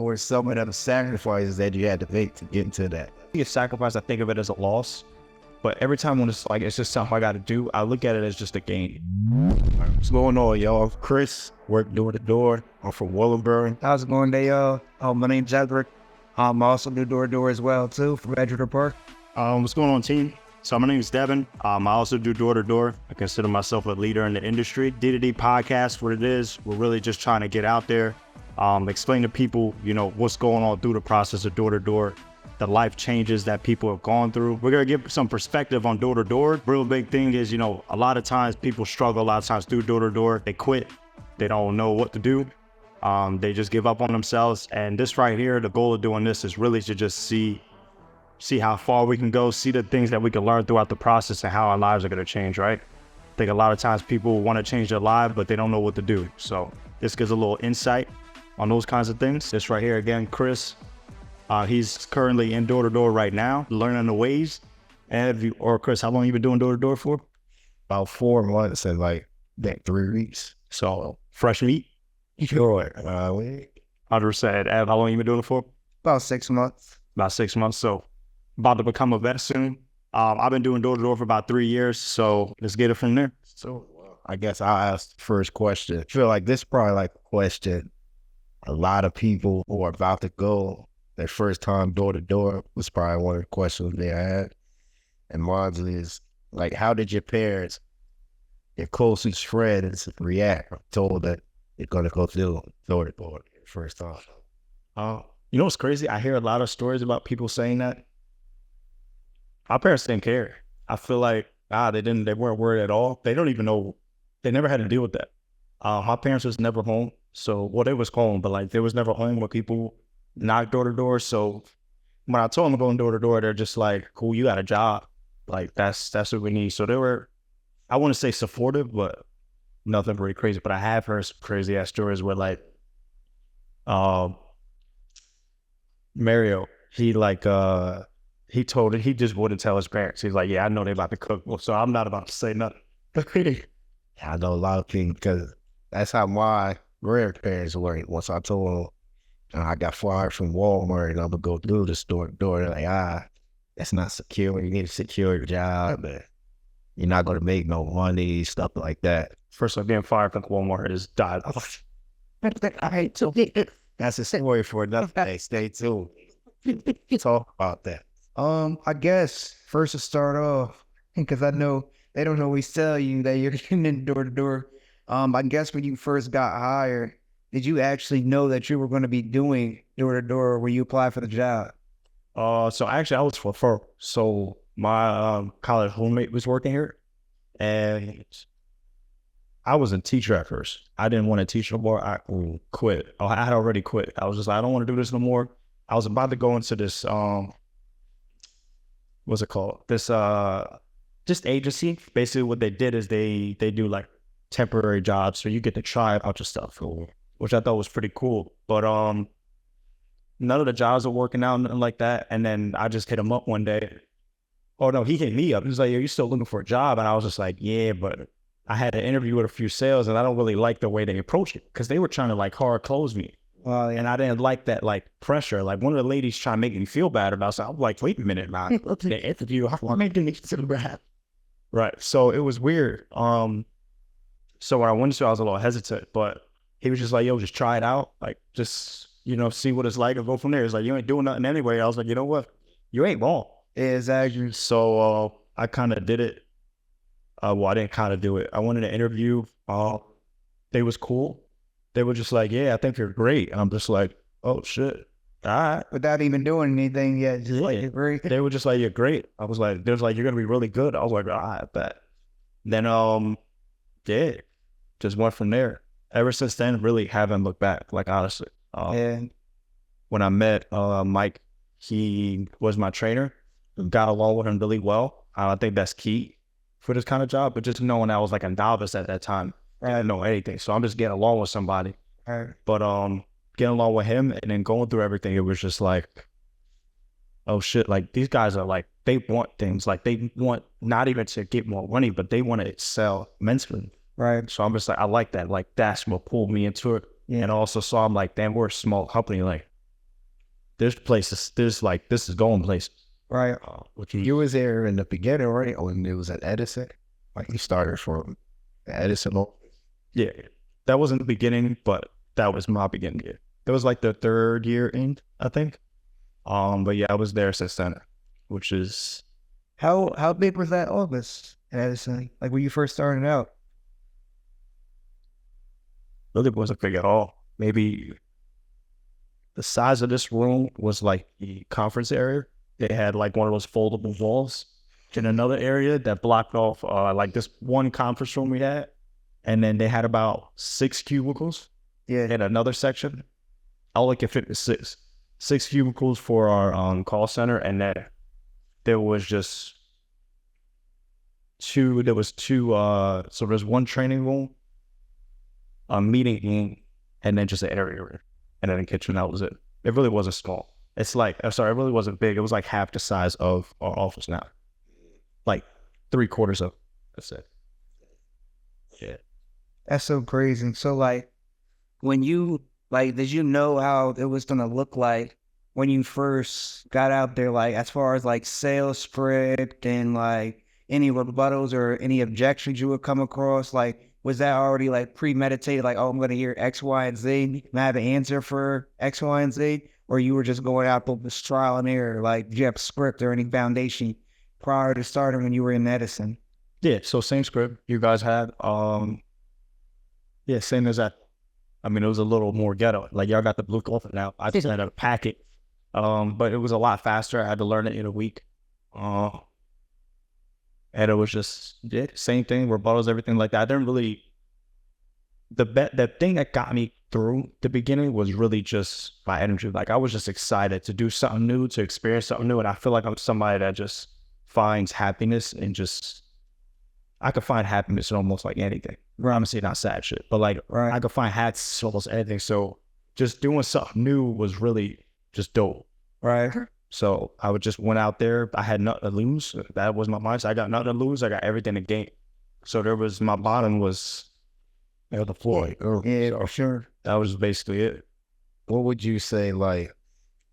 or some of the sacrifices that you had to make to get into that? A sacrifice, I think of it as a loss. But every time when it's like, it's just something I got to do, I look at it as just a gain. What's going on, y'all? Chris, work door to door. I'm from Willenburg. How's it going there, y'all? My name's Edric. I'm also do door to door as well, too, from Edgewater Park. What's going on, team? So my name is Devin. I also do door to door. I consider myself a leader in the industry. D2D Podcast, what it is, we're really just trying to get out there, explain to people, what's going on through the process of door to door, the life changes that people have gone through. We're going to give some perspective on door to door. Real big thing is, a lot of times people struggle a lot of times through door to door. They quit. They don't know what to do. They just give up on themselves. And this right here, the goal of doing this is really to just see how far we can go, see the things that we can learn throughout the process and how our lives are going to change, right? I think a lot of times people want to change their life, but they don't know what to do. So this gives a little insight on those kinds of things. This right here, again, Chris, he's currently in door to door right now, learning the ways. And Chris, how long you been doing door to door for? About 4 months and like 3 weeks. So fresh meat? Sure. 100%. Ev, how long you been doing it for? About 6 months. About 6 months. So about to become a vet soon. I've been doing door to door for about 3 years. So let's get it from there. So I guess I'll ask the first question. I feel like this is probably like a question a lot of people who are about to go their first time door to door was probably one of the questions they had. And mine is like, how did your parents, your closest friends, react told that you're going to go through door to door first time? You know what's crazy? I hear a lot of stories about people saying that. My parents didn't care. I feel like, they weren't worried at all. They don't even know, they never had to deal with that. My parents was never home. So, they was home, but like, they was never home when people knocked door to door. So when I told them going door to door, they're just like, cool, you got a job. Like, that's what we need. So they were, I wouldn't say supportive, but nothing very crazy. But I have heard some crazy ass stories where like, Mario, he just wouldn't tell his parents. He's like, yeah, I know they about to cook. Well, so I'm not about to say nothing. I know a lot of people because that's how my grandparents were. Once I told them I got fired from Walmart and I'm gonna go through the store to door, they're like, that's not secure. You need a secure job. You're not gonna make no money, stuff like that. First of all, being fired from Walmart is died. That's a story for another day. Stay tuned. Talk about that. I guess first to start off, because I know they don't always tell you that you're getting in door to door. I guess when you first got hired, did you actually know that you were going to be doing door to door when you applied for the job? So actually I was referred. So my college roommate was working here and I was a teacher at first. I didn't want to teach no more. I quit. I had already quit. I was just like, I don't want to do this no more. I was about to go into this, what's it called? This, just agency. Basically what they did is they do like temporary jobs. So you get to try out your stuff, which I thought was pretty cool. But, none of the jobs are working out, nothing like that. And then I just hit him up one day. Oh no, he hit me up. He was like, "Are you still looking for a job?" And I was just like, yeah, but I had an interview with a few sales and I don't really like the way they approached it because they were trying to like hard close me. And I didn't like that like pressure. Like one of the ladies trying to make me feel bad about something. I'm like, wait a minute, man. The interview, I'm making me feel bad. Right. So it was weird. So when I went to, I was a little hesitant, but he was just like, yo, just try it out. Like, just, see what it's like and go from there. It's like, you ain't doing nothing anyway. I was like, you know what? You ain't wrong. Exactly. So I kind of did it. Well, I didn't kind of do it. I went in an interview. They was cool. They were just like, yeah, I think you're great. I'm just like, oh, shit. All right. Without even doing anything yet. Just like, they were just like, you're great. I was like, there's like, you're going to be really good. I was like, all right, I bet. Then, yeah, just went from there. Ever since then, really haven't looked back, like, honestly. And when I met Mike, he was my trainer. Got along with him really well. I think that's key for this kind of job. But just knowing I was like a novice at that time, I didn't know anything. So I'm just getting along with somebody. But getting along with him and then going through everything, it was just like, oh shit, like these guys are like, they want things. Like they want not even to get more money, but they want to excel mentally. Right. So I'm just like, I like that. Like that's what pulled me into it. Yeah. And also saw I'm like, damn, we're a small company. Like there's places, this is going places. Right. You was there in the beginning, right? When it was at Edison? Like you started from Edison office? Yeah, that wasn't the beginning, but that was my beginning year. It was like the 3rd year in, I think. But yeah, I was there since then, which is... How big was that office at Edison? Like when you first started out? Really wasn't big at all. Maybe the size of this room was like the conference area. They had like one of those foldable walls in another area that blocked off like this one conference room we had. And then they had about 6 cubicles in another section. All it could fit was 6. 6 cubicles for our call center. And then there was just 2, so there's one training room, a meeting room, and then just an area. And then a kitchen, that was it. It really wasn't small. It really wasn't big. It was like half the size of our office now. Like 3/4 of, that's it. Yeah. That's so crazy. So like when you, like, did you know how it was going to look like when you first got out there, like as far as like sales script and like any rebuttals or any objections you would come across? Like, was that already like premeditated? Like, oh, I'm going to hear X, Y, and Z. And I have an answer for X, Y, and Z? Or you were just going out with this trial and error? Like, did you have a script or any foundation prior to starting when you were in Edison? Yeah, so same script you guys had. Yeah, same as that. I mean, it was a little more ghetto. Like, y'all got the blue cloth now. I just had a packet. But it was a lot faster. I had to learn it in a week. And it was just same thing, rebuttals, everything like that. I didn't really... The thing that got me through the beginning was really just my energy. Like, I was just excited to do something new, to experience something new. And I feel like I'm somebody that just finds happiness and just... I could find happiness in almost like anything. Obviously not sad shit, but like I could find happiness in almost anything. So just doing something new was really just dope. Right. So I would just went out there. I had nothing to lose. That was my mindset. I got nothing to lose. I got everything to gain. So there was, my bottom was the floor. Yeah, so for sure. that was basically it. What would you say, like,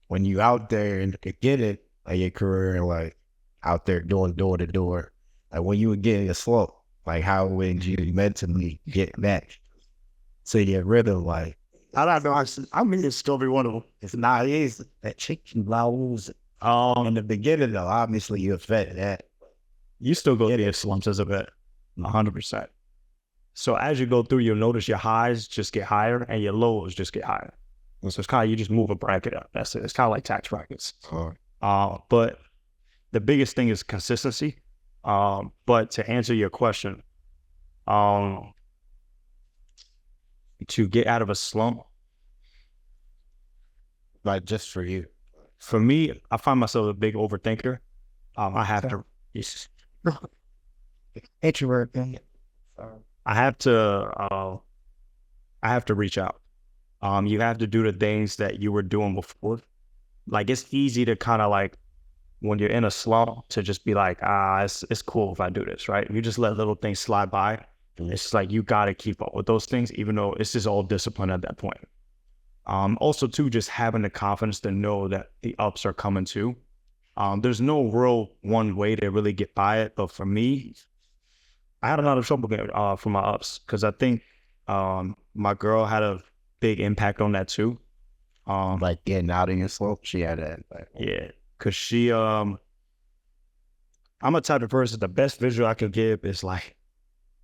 when you out there in the beginning of your career and like out there doing door to door, like when you were getting a slump, like how would you mentally get back to your rhythm? Like, I don't know. I mean, it's still be one of them. it's not easy. That chicken blows. In the beginning, though, obviously you affect that. You still go through slumps as a vet, 100%. So as you go through, you'll notice your highs just get higher and your lows just get higher. And so it's kind of, you just move a bracket up. That's it. It's kind of like tax brackets. But the biggest thing is consistency. But to answer your question, to get out of a slump, Like, just for you. for me, I find myself a big overthinker. I have to, Introvert. I have to reach out. You have to do the things that you were doing before. Like, it's easy to kind of like, when you're in a slump, to just be like, it's cool if I do this, right? You just let little things slide by. It's just like, you got to keep up with those things, even though it's just all discipline at that point. Also, too, just having the confidence to know that the ups are coming too. There's no real one way to really get by it. But for me, I had a lot of trouble for my ups, because I think my girl had a big impact on that too. Like getting out of your slump, she had that. Yeah, because she, I'm a type of person, the best visual I could give is like,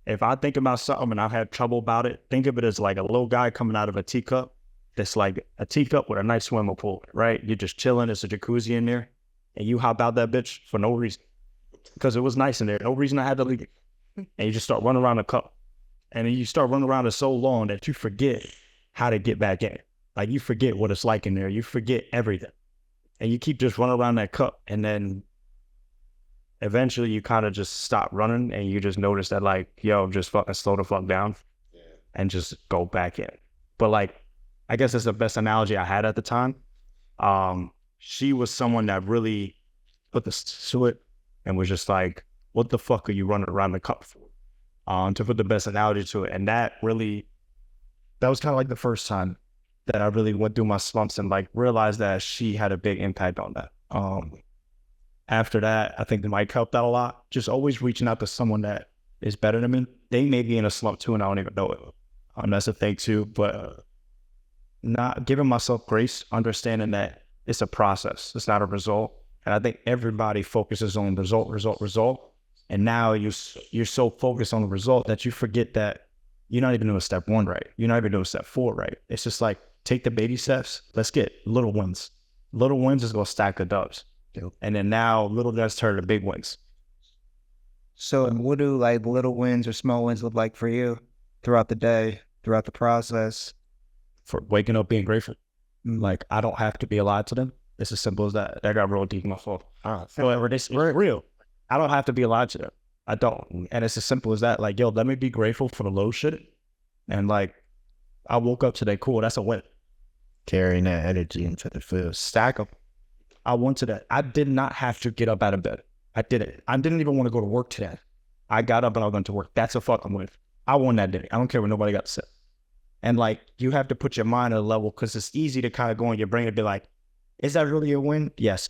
if I think about something and I've had trouble about it, think of it as like a little guy coming out of a teacup. That's like a teacup with a nice swimming pool, right? You're just chilling. There's a jacuzzi in there, and you hop out that bitch for no reason, because it was nice in there. No reason I had to leave it. And you just start running around the cup, and then you start running around it so long that you forget how to get back in. Like, you forget what it's like in there. You forget everything, and you keep just running around that cup, and then eventually you kind of just stop running, and you just notice that, like, yo, just fucking slow the fuck down and just go back in. But like, I guess that's the best analogy I had at the time. She was someone that really put this to it and was just like, what the fuck are you running around the cup for? To put the best analogy to it. And that was kind of like the first time that I really went through my slumps and like realized that she had a big impact on that. After that, I think the mic helped out a lot. Just always reaching out to someone that is better than me. They may be in a slump too, and I don't even know it. That's a thing too, but not giving myself grace, understanding that it's a process. It's not a result. And I think everybody focuses on result. And now you're so focused on the result that you forget that you're not even doing step 1 right. You're not even doing step 4 right. It's just like, take the baby steps. Let's get little wins. Little wins is going to stack the dubs. Yep. And then now little wins turn to big wins. So what do like little wins or small wins look like for you throughout the day, throughout the process? For waking up, being grateful. Like, I don't have to be alive to them. It's as simple as that. That got real deep in my soul. However, this is real. I don't have to be alive to them. I don't. And it's as simple as that. Like, yo, let me be grateful for the low shit. And like, I woke up today, cool, that's a win. Carrying that energy into the field. Stack them. I wanted that. I did not have to get up out of bed. I did it. I didn't even want to go to work today. I got up and I went to work. That's a fucking win. I won that day. I don't care what nobody got to say. And like, you have to put your mind at a level, because it's easy to kind of go in your brain and be like, is that really a win? Yes.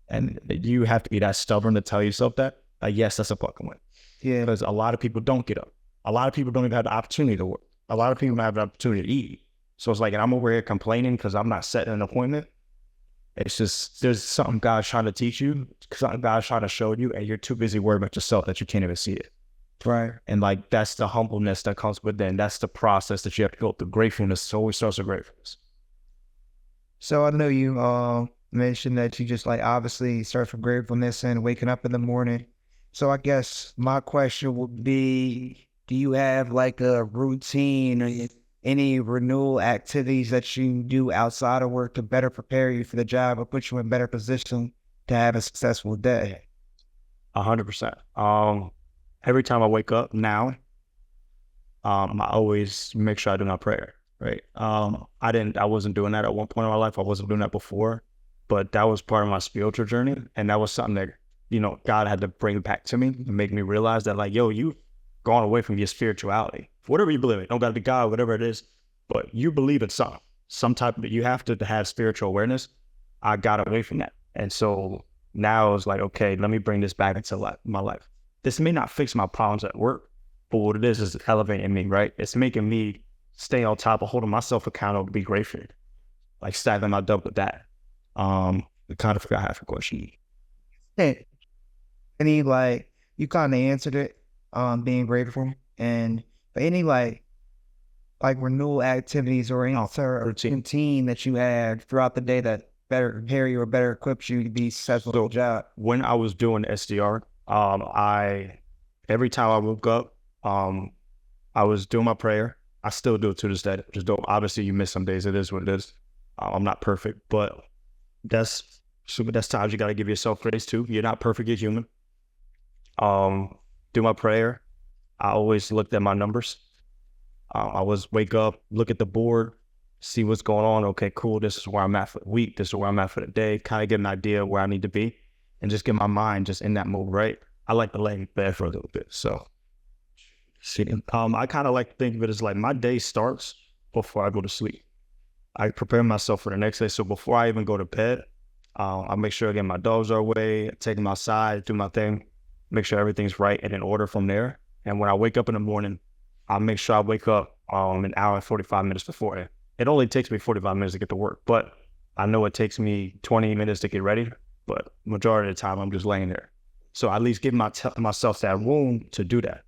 And you have to be that stubborn to tell yourself that. Yes, that's a fucking win. Yeah. Because a lot of people don't get up. A lot of people don't even have the opportunity to work. A lot of people don't have the opportunity to eat. So it's like, and I'm over here complaining because I'm not setting an appointment. It's just, there's something God's trying to teach you, something God's trying to show you, and you're too busy worrying about yourself that you can't even see it. Right. And like, that's the humbleness that comes with it. And that's the process that you have to go through. Gratefulness always starts with gratefulness. So I know you mentioned that you just like obviously start from gratefulness and waking up in the morning. So I guess my question would be, do you have like a routine or any renewal activities that you do outside of work to better prepare you for the job or put you in a better position to have a successful day? 100%. Every time I wake up now, I always make sure I do my prayer, right? I wasn't doing that at one point in my life. I wasn't doing that before, but that was part of my spiritual journey. And that was something that, you know, God had to bring back to me and make me realize that like, yo, you've gone away from your spirituality. Whatever you believe in, don't gotta be God, whatever it is, but you believe in some type of, you have to have spiritual awareness. I got away from that. And so now it's like, okay, let me bring this back into my life. This may not fix my problems at work, but what it is elevating me, right? It's making me stay on top of holding myself accountable to be grateful. Like stacking my dub with that. I kind of forgot half the question. Hey, any like, you kind of answered it, being grateful, and any like renewal activities or any sort of routine that you have throughout the day that better prepare you or better equips you to be successful at the job? When I was doing SDR, every time I woke up, I was doing my prayer. I still do it to this day. Just don't, obviously you miss some days. It is what it is. I'm not perfect, but that's times you got to give yourself grace too. You're not perfect, you're human. Do my prayer. I always looked at my numbers. I was wake up, look at the board, see what's going on. Okay, cool. This is where I'm at for the week. This is where I'm at for the day. Kind of get an idea of where I need to be and just get my mind just in that mode, right? I like to lay in bed for a little bit. So, I kind of like to think of it as like my day starts before I go to sleep. I prepare myself for the next day. So before I even go to bed, I make sure, again, my dogs are away, take them outside, do my thing, make sure everything's right and in order from there. And when I wake up in the morning, I'll make sure I wake up an hour and 45 minutes before. It only takes me 45 minutes to get to work, but I know it takes me 20 minutes to get ready, but majority of the time I'm just laying there. So I at least give myself that room to do that.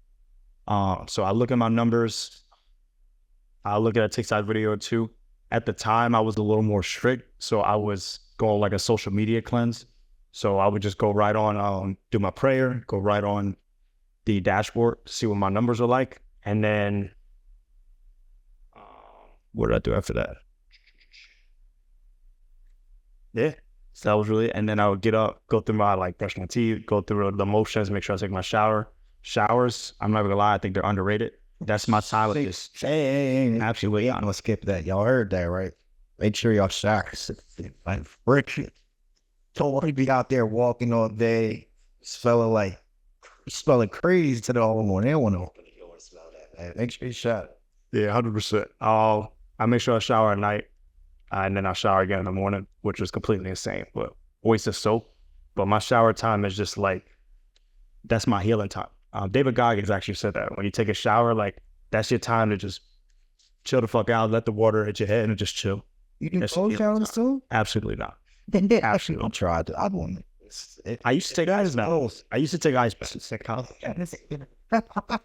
So I look at my numbers. I look at a TikTok video or two. At the time, I was a little more strict, so I was going like a social media cleanse. So I would just go right on, do my prayer, go right on the dashboard, see what my numbers are like. And then, what did I do after that? Yeah, so that was really it. And then I would get up, go through my, like, brush my teeth, go through the motions, make sure I take my shower. Showers, I'm not gonna lie, I think they're underrated. That's my time with this. Hey, absolutely. I'm gonna skip that. Y'all heard that, right? Make sure y'all shower. Like friction. Don't want to be out there walking all day, smelling crazy to the whole morning. They don't want to open the door and smell that, man. Make sure you shower. Yeah, 100%. I make sure I shower at night, and then I shower again in the morning, which is completely insane, but waste of soap. But my shower time is just like, that's my healing time. David Goggins actually said that when you take a shower, like that's your time to just chill the fuck out, let the water hit your head and just chill. You do That's cold healing showers too? Absolutely not. Actually, I'm trying to. I want I used to take ice baths. I used to take ice baths.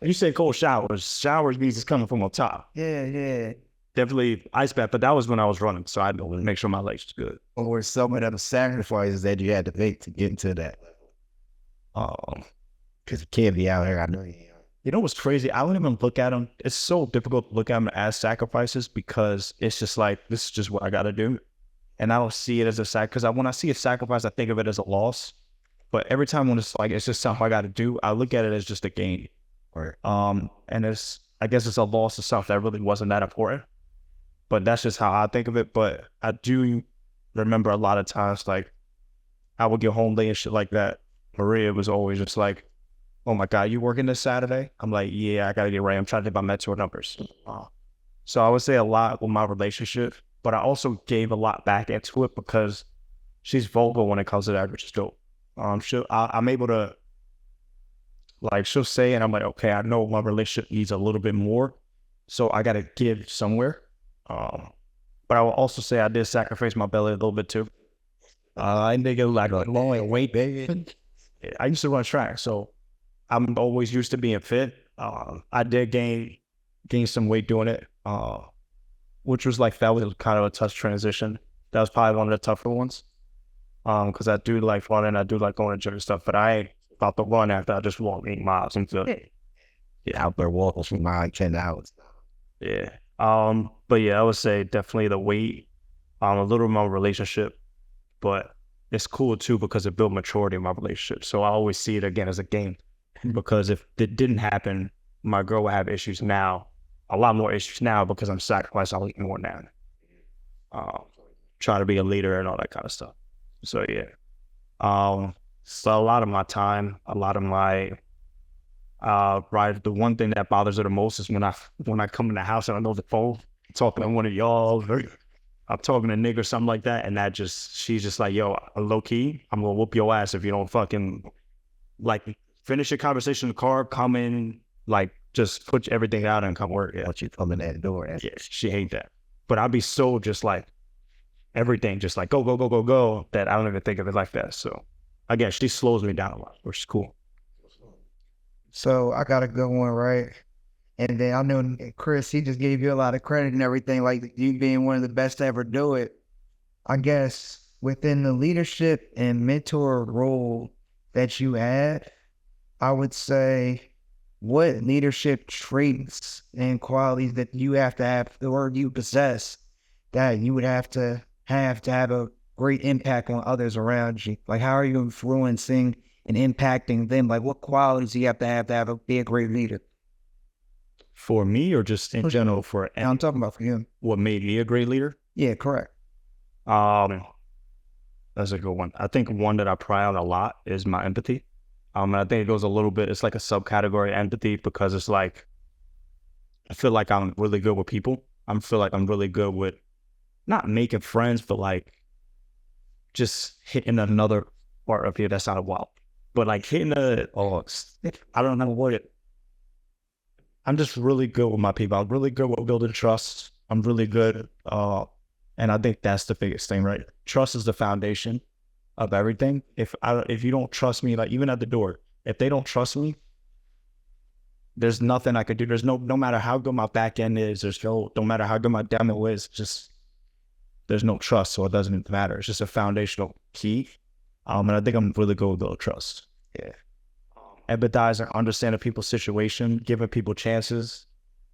You say cold showers. Showers means it's coming from on top. Yeah. Definitely ice bath, but that was when I was running, so I had to make sure my legs was good. or some of them sacrifices that you had to make to get into that level. Because you can't be out here. I know you. You know what's crazy? I don't even look at them. It's so difficult to look at them as sacrifices because it's just like, this is just what I got to do. And I don't see it as a because when I see a sacrifice, I think of it as a loss. But every time when it's like, it's just something I got to do, I look at it as just a gain. Right. And I guess it's a loss of stuff that really wasn't that important. But that's just how I think of it. But I do remember a lot of times, like, I would get home late and shit like that. Maria was always just like, oh my God, you working this Saturday? I'm like, yeah, I got to get ready. I'm trying to hit my mentor numbers. So I would say a lot with my relationship, but I also gave a lot back into it because she's vocal when it comes to that, which is dope. I'm able to, like, she'll say, and I'm like, okay, I know my relationship needs a little bit more, so I got to give somewhere. But I will also say I did sacrifice my belly a little bit too. I did get like long weight, baby. I used to run track, so I'm always used to being fit. I did gain some weight doing it, which was like, that was kind of a tough transition. That was probably one of the tougher ones. Because I do like running, I do like going to gym and stuff, but I ain't about to run after I just walk 8 miles into Out there walking for 9-10 hours. Yeah. But yeah, I would say definitely the weight, a little more relationship, but it's cool too because it built maturity in my relationship. So I always see it again as a game because if it didn't happen, my girl would have issues now, a lot more issues now because I'm sacrificing a lot more now. Trying to be a leader and all that kind of stuff. So yeah. So a lot of my time, a lot of my right, the one thing that bothers her the most is when I come in the house and I know the phone, talking to one of y'all, I'm talking to Nick or something like that, and she's just like, yo, low key, I'm gonna whoop your ass if you don't fucking like finish your conversation in the car, come in, like just put everything out and come work. Once you come in that door. Yeah, she hate that. But I'd be so just like everything, just like go that I don't even think of it like that. So again, she slows me down a lot, which is cool. So I got a good one, right? And then I know Chris, he just gave you a lot of credit and everything, like you being one of the best to ever do it. I guess within the leadership and mentor role that you had, I would say, what leadership traits and qualities that you have to have, or you possess, that you would have to have a great impact on others around you? Like, how are you influencing and impacting them? Like, what qualities do you have to be a great leader? For me, or just in general for I'm talking about for him. what made me a great leader? Yeah, correct. That's a good one. I think one that I pride on a lot is my empathy. And I think it goes a little bit, it's like a subcategory of empathy because it's like, I feel like I'm really good with people. I feel like I'm really good with not making friends, but like just hitting another part of you that sounded wild. But like hitting I don't know what it, I'm just really good with my people. I'm really good with building trust. I'm really good. And I think that's the biggest thing, right? Trust is the foundation of everything. If you don't trust me, like even at the door, if they don't trust me, there's nothing I could do. There's no matter how good my back end is, no matter how good my demo is, just there's no trust. So it doesn't matter. It's just a foundational key. And I think I'm really good with building trust. Yeah. Empathizing, understanding people's situation, giving people chances,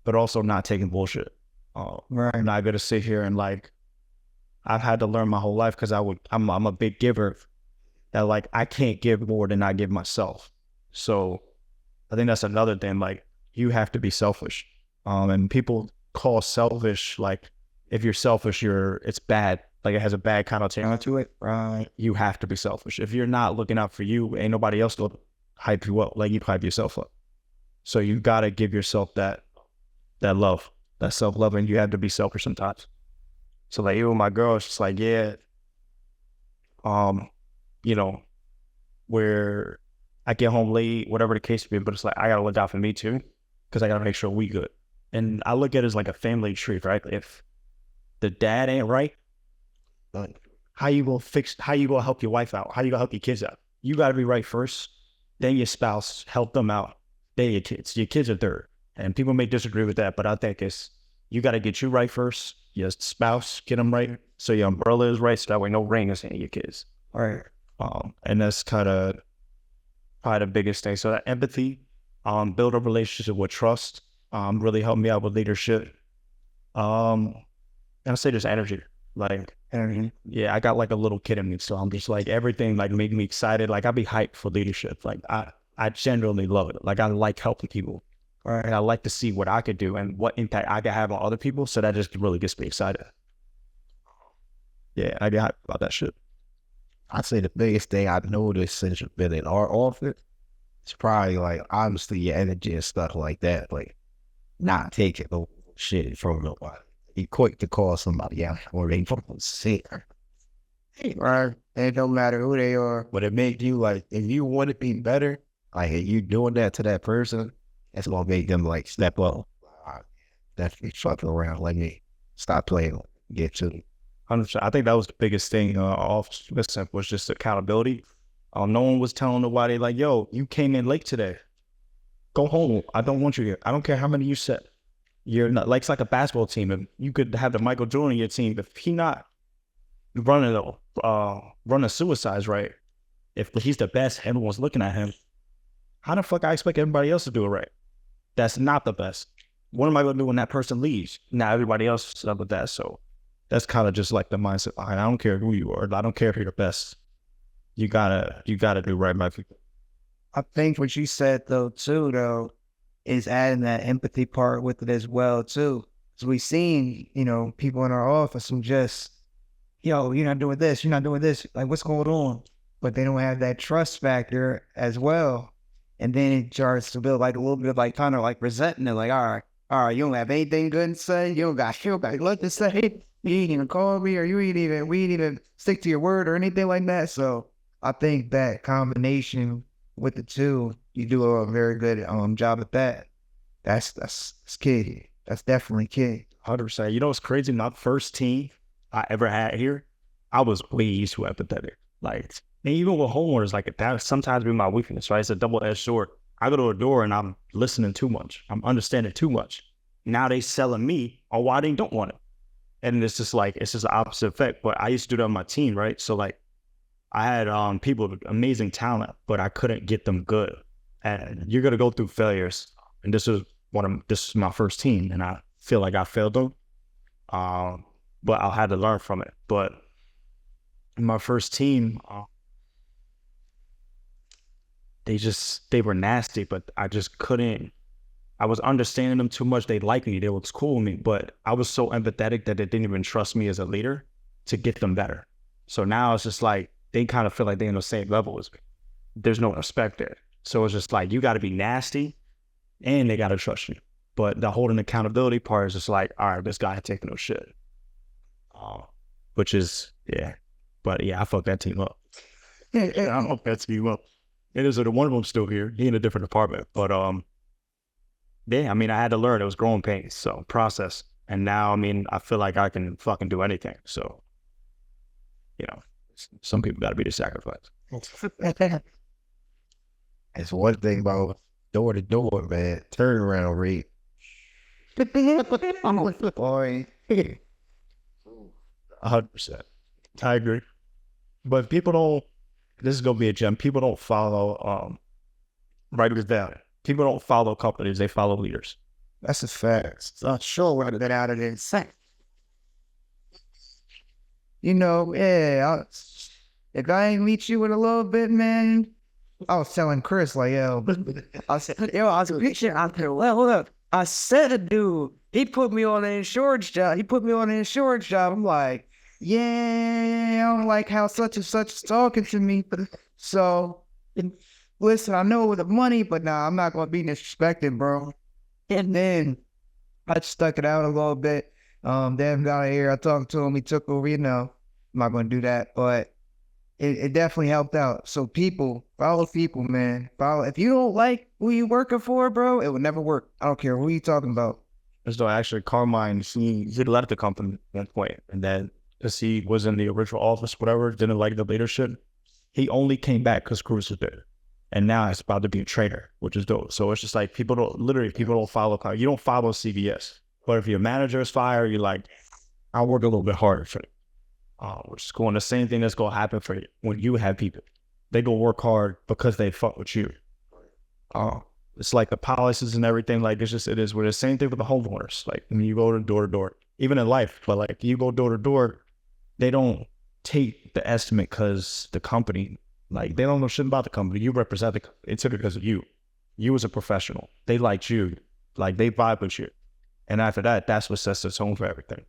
but also not taking bullshit. Right. I'm not going to sit here and like, I've had to learn my whole life because I'm a big giver, that like I can't give more than I give myself. So I think that's another thing. Like you have to be selfish. And people call selfish, like if you're selfish, it's bad. Like it has a bad connotation to it. Right. You have to be selfish. If you're not looking out for you, ain't nobody else gonna hype you up. Like you hype yourself up. So you gotta give yourself that love. that self-love, and you have to be selfish sometimes. So like even my girl, it's just like, yeah, you know, where I get home late, whatever the case may be, but it's like I gotta look out for me too, because I gotta make sure we good. And I look at it as like a family tree, right? If the dad ain't right, how you gonna help your wife out? How you gonna help your kids out? You gotta be right first, then your spouse, help them out, then your kids. Your kids are third. And people may disagree with that, but I think you gotta get you right first, your spouse, get them right, so your umbrella is right, so that way no rain is hitting your kids. All right. And that's kind of probably the biggest thing. So that empathy, build a relationship with trust, really helped me out with leadership. And I say just energy, like, yeah, I got like a little kid in me, so I'm just like, everything like made me excited. Like I be hyped for leadership. Like I genuinely love it. Like I like helping people. All right. And I like to see what I could do and what impact I could have on other people. So that just really gets me excited. Yeah, I get hyped about that shit. I'd say the biggest thing I've noticed since you've been in our office is probably like obviously your energy and stuff like that. Like not taking no shit from nobody. Be quick to call somebody out or they sick. Right. It don't matter who they are. But it makes you like, if you want to be better, like if you doing that to that person, it's gonna make them like step up. Definitely fucking around. Let me stop playing. Get to 100%. I think that was the biggest thing off listen was just accountability. No one was telling nobody like, yo, you came in late today. Go home. I don't want you here. I don't care how many you set. You're not like it's like a basketball team. If you could have the Michael Jordan in your team, if he not running suicides, right? If he's the best, everyone's looking at him. How the fuck I expect everybody else to do it right? That's not the best. What am I gonna do when that person leaves? Now everybody else is up with that. So that's kind of just like the mindset behind. I don't care who you are. I don't care if you're the best. You gotta do right by people. I think what you said though too though is adding that empathy part with it as well too. So we seen, people in our office who just, yo, you're not doing this, like what's going on? But they don't have that trust factor as well. And then it starts to build like a little bit of like kind of like resentment, like, all right, you don't have anything good to say, you don't got nothing to say, you ain't even call me, or we ain't even stick to your word or anything like that. So I think that combination with the two, you do a very good job at that. That's key. That's definitely key. 100%. You know what's crazy? My first team I ever had here, I was way too empathetic. Like, and even with homeowners, like that sometimes be my weakness, right? It's a double-edged sword. I go to a door and I'm listening too much. I'm understanding too much. Now they selling me on why they don't want it. And it's just the opposite effect. But I used to do that on my team, right? So like I had people with amazing talent, but I couldn't get them good. And you're gonna go through failures. And this is my first team, and I feel like I failed them. But I had to learn from it. But in my first team, they were nasty, but I just couldn't. I was understanding them too much. They liked me. They was cool with me, but I was so empathetic that they didn't even trust me as a leader to get them better. So now it's just like, they kind of feel like they're in the same level as me. There's no respect there. So it's just like, you got to be nasty and they got to trust you. But the holding accountability part is just like, all right, this guy ain't taking no shit. Which is, yeah. But yeah, I fucked that team up. I fucked that team up. And there's one of them still here. He in a different department. But yeah, I mean, I had to learn. It was growing pains, so process. And now, I mean, I feel like I can fucking do anything. So, some people got to be the sacrifice. It's one thing about door to door, man. Turnaround rate. Boy. 100%. I agree. But people don't, this is going to be a gem. People don't follow, write this down. People don't follow companies, they follow leaders. That's a fact. Not sure where to get out of this. Yeah, if I ain't meet you in a little bit, man, I was telling Chris, like, I was picturing out there. Well, look, I said, dude, he put me on an insurance job. I'm like, yeah, I don't like how such and such is talking to me. So, listen, I know with the money, but nah, I'm not going to be disrespected, bro. And then I stuck it out a little bit. Devin got here. I talked to him. He took over. I'm not going to do that, but it definitely helped out. So people, follow people, man. Follow. If you don't like who you working for, bro, it would never work. I don't care who you talking about. As though actually Carmine, he left the company at one point, and then because he was in the original office, whatever, didn't like the leadership, he only came back because Cruz was there. And now it's about to be a trader, which is dope. So it's just like people don't follow. You don't follow CVS. But if your manager is fired, you're like, I'll work a little bit harder for it. Which is going the same thing that's going to happen for you when you have people. They go work hard because they fuck with you. It's like the policies and everything. Like it is. We're the same thing with the homeowners. Like when you go door to door, even in life, but like you go door to door, they don't take the estimate because the company, like they don't know shit about the company. You represent the company. It's because of you. You as a professional. They liked you. Like they vibe with you. And after that, that's what sets the tone for everything.